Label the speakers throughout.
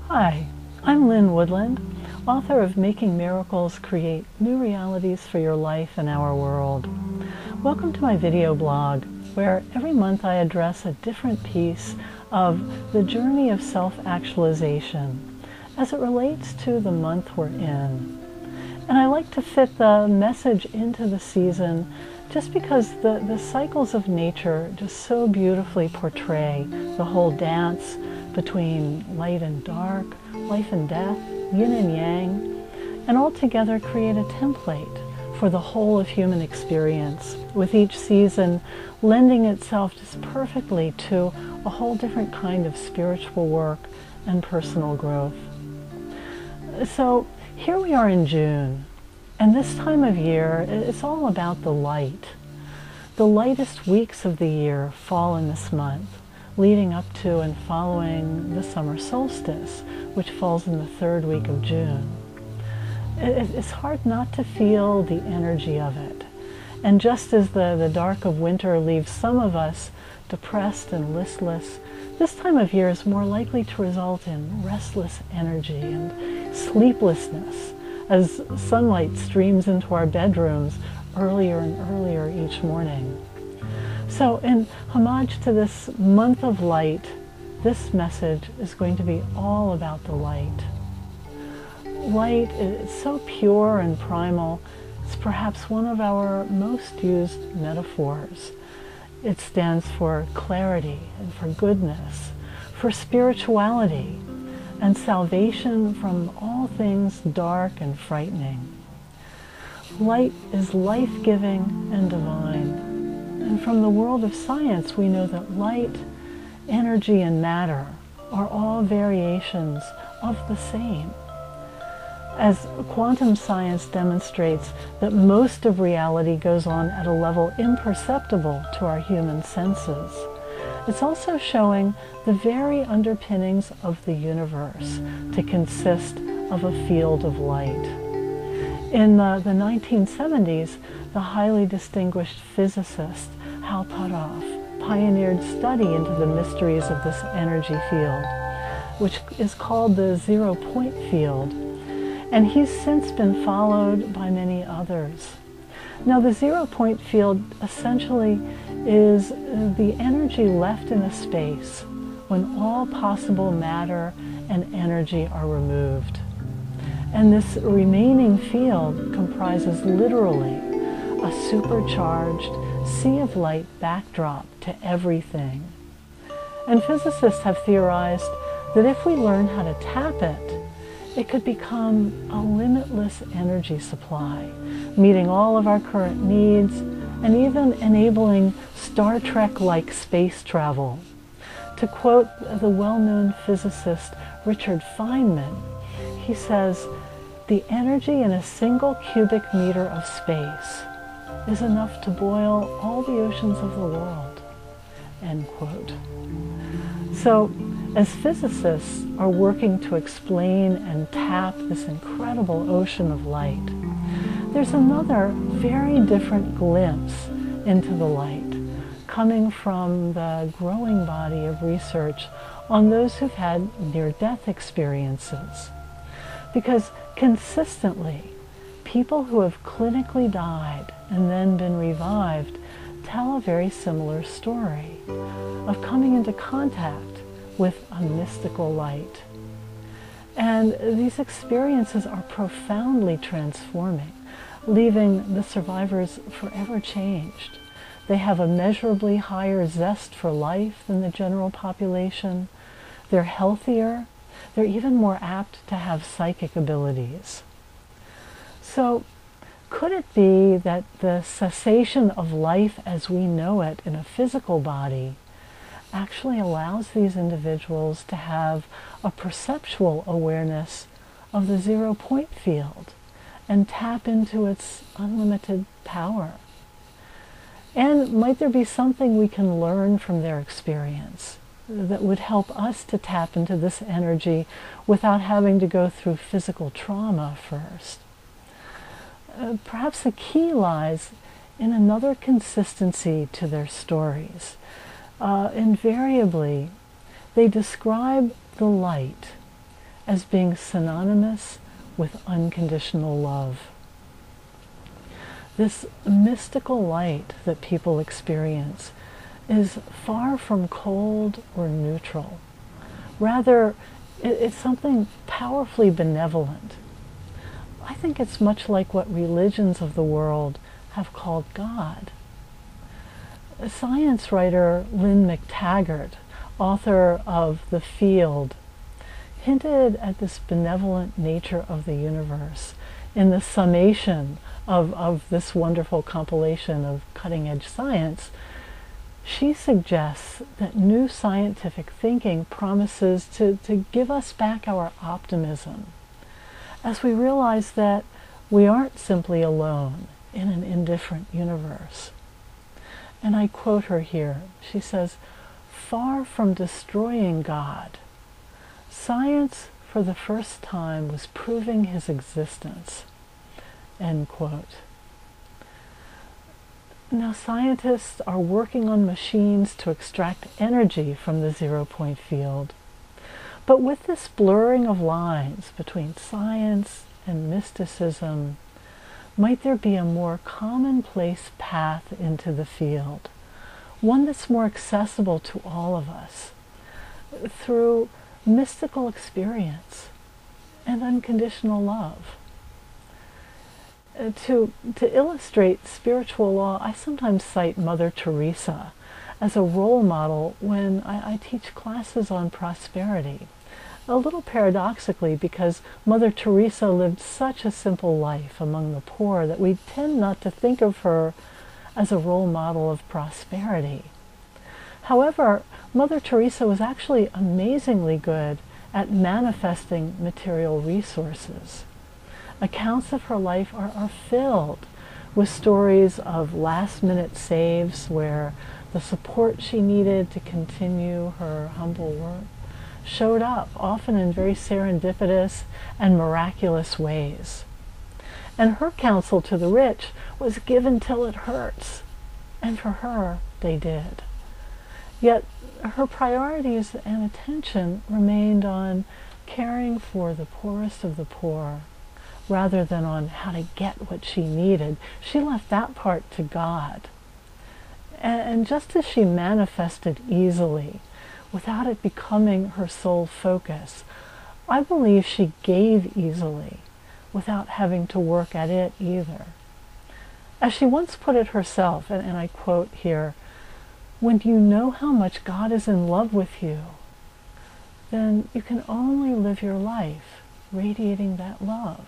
Speaker 1: Hi, I'm Lynn Woodland, author of Making Miracles Create New Realities for Your Life and Our World. Welcome to my video blog, where every month I address a different piece of the journey of self-actualization as it relates to the month we're in. And I like to fit the message into the season just because the cycles of nature just so beautifully portray the whole dance between light and dark, life and death, yin and yang, and all together create a template for the whole of human experience, with each season lending itself just perfectly to a whole different kind of spiritual work and personal growth. So here we are in June, and this time of year, it's all about the light. The lightest weeks of the year fall in this month, leading up to and following the summer solstice, which falls in the third week of June. It's hard not to feel the energy of it. And just as the dark of winter leaves some of us depressed and listless, this time of year is more likely to result in restless energy and sleeplessness as sunlight streams into our bedrooms earlier and earlier each morning. So in homage to this month of light, this message is going to be all about the light. Light is so pure and primal, it's perhaps one of our most used metaphors. It stands for clarity and for goodness, for spirituality, and salvation from all things dark and frightening. Light is life-giving and divine. And from the world of science, we know that light, energy, and matter are all variations of the same. As quantum science demonstrates that most of reality goes on at a level imperceptible to our human senses, it's also showing the very underpinnings of the universe to consist of a field of light. In the 1970s, the highly distinguished physicist Hal Puthoff pioneered study into the mysteries of this energy field, which is called the zero-point field, and he's since been followed by many others. Now, the zero-point field essentially is the energy left in a space when all possible matter and energy are removed. And this remaining field comprises literally a supercharged sea of light backdrop to everything. And physicists have theorized that if we learn how to tap it, it could become a limitless energy supply, meeting all of our current needs and even enabling Star Trek-like space travel. To quote the well-known physicist Richard Feynman, he says, "The energy in a single cubic meter of space is enough to boil all the oceans of the world," end quote. So, as physicists are working to explain and tap this incredible ocean of light, there's another very different glimpse into the light coming from the growing body of research on those who've had near-death experiences. Because consistently, people who have clinically died and then been revived tell a very similar story of coming into contact with a mystical light. And these experiences are profoundly transforming, leaving the survivors forever changed. They have a measurably higher zest for life than the general population. They're healthier. They're even more apt to have psychic abilities. So, could it be that the cessation of life as we know it in a physical body actually allows these individuals to have a perceptual awareness of the zero-point field and tap into its unlimited power? And might there be something we can learn from their experience that would help us to tap into this energy without having to go through physical trauma first? Perhaps the key lies in another consistency to their stories. Invariably, they describe the light as being synonymous with unconditional love. This mystical light that people experience is far from cold or neutral. Rather, it's something powerfully benevolent. I think it's much like what religions of the world have called God. Science writer Lynn Woodland, author of The Field, hinted at this benevolent nature of the universe in the summation of this wonderful compilation of cutting-edge science. She suggests that new scientific thinking promises to give us back our optimism as we realize that we aren't simply alone in an indifferent universe. And I quote her here. She says, "Far from destroying God, science for the first time was proving his existence." End quote. Now, scientists are working on machines to extract energy from the zero-point field. But with this blurring of lines between science and mysticism, might there be a more commonplace path into the field, one that's more accessible to all of us, through mystical experience and unconditional love? To illustrate spiritual law, I sometimes cite Mother Teresa as a role model when I teach classes on prosperity. A little paradoxically, because Mother Teresa lived such a simple life among the poor that we tend not to think of her as a role model of prosperity. However, Mother Teresa was actually amazingly good at manifesting material resources. Accounts of her life are filled with stories of last-minute saves where the support she needed to continue her humble work showed up, often in very serendipitous and miraculous ways. And her counsel to the rich was give until it hurts. And for her, they did. Yet her priorities and attention remained on caring for the poorest of the poor, rather than on how to get what she needed. She left that part to God. And just as she manifested easily, without it becoming her sole focus, I believe she gave easily, without having to work at it either. As she once put it herself, and I quote here, "When you know how much God is in love with you, then you can only live your life radiating that love."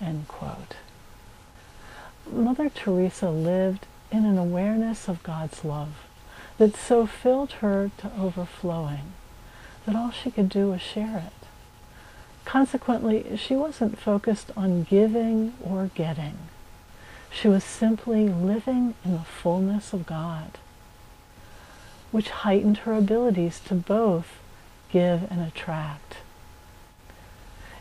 Speaker 1: End quote. Mother Teresa lived in an awareness of God's love that so filled her to overflowing that all she could do was share it. Consequently, she wasn't focused on giving or getting. She was simply living in the fullness of God, which heightened her abilities to both give and attract.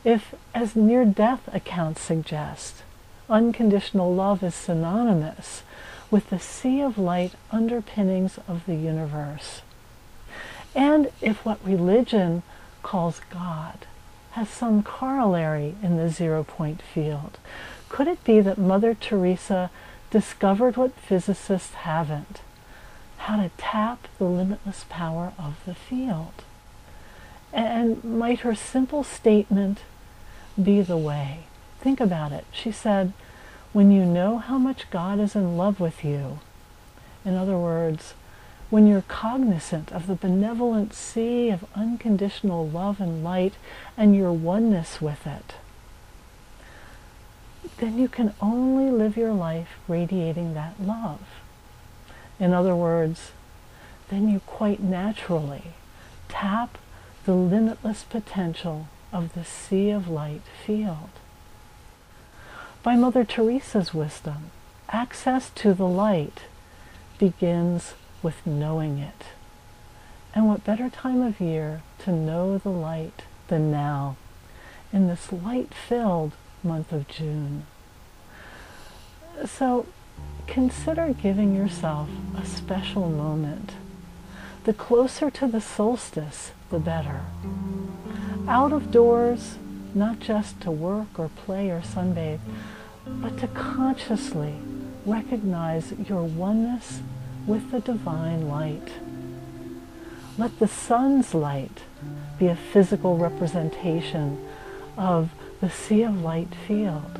Speaker 1: If, as near-death accounts suggest, unconditional love is synonymous with the sea of light underpinnings of the universe, and if what religion calls God has some corollary in the zero-point field, could it be that Mother Teresa discovered what physicists haven't, how to tap the limitless power of the field? And might her simple statement be the way? Think about it. She said, when you know how much God is in love with you, in other words, when you're cognizant of the benevolent sea of unconditional love and light and your oneness with it, then you can only live your life radiating that love. In other words, then you quite naturally tap the limitless potential of the sea of light field. By Mother Teresa's wisdom, access to the light begins with knowing it. And what better time of year to know the light than now, in this light-filled month of June? So consider giving yourself a special moment. The closer to the solstice, the better. out of doors, not just to work or play or sunbathe, but to consciously recognize your oneness with the divine light. Let the sun's light be a physical representation of the sea of light field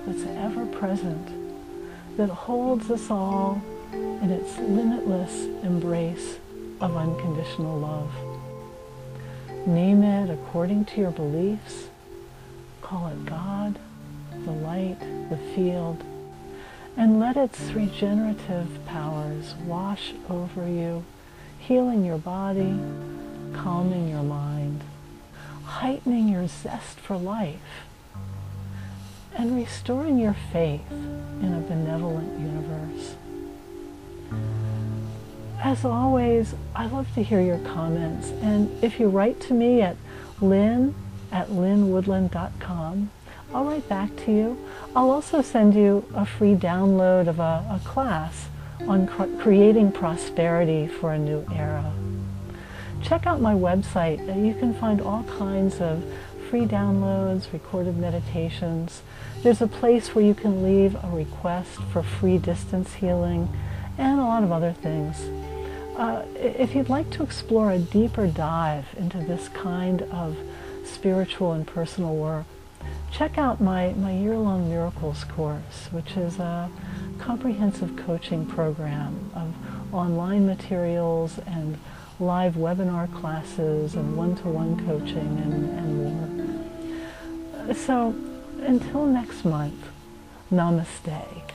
Speaker 1: that's ever present, that holds us all in its limitless embrace of unconditional love. Name it according to your beliefs. Call it God, the light, the field, and let its regenerative powers wash over you, healing your body, calming your mind, heightening your zest for life, and restoring your faith in a benevolent universe. As always, I love to hear your comments, and if you write to me at lynn@lynnwoodland.com, I'll write back to you. I'll also send you a free download of a class on creating prosperity for a new era. Check out my website. You can find all kinds of free downloads, recorded meditations. There's a place where you can leave a request for free distance healing and a lot of other things. If you'd like to explore a deeper dive into this kind of spiritual and personal work, check out my year-long Miracles course, which is a comprehensive coaching program of online materials and live webinar classes and one-to-one coaching and more. So until next month, namaste.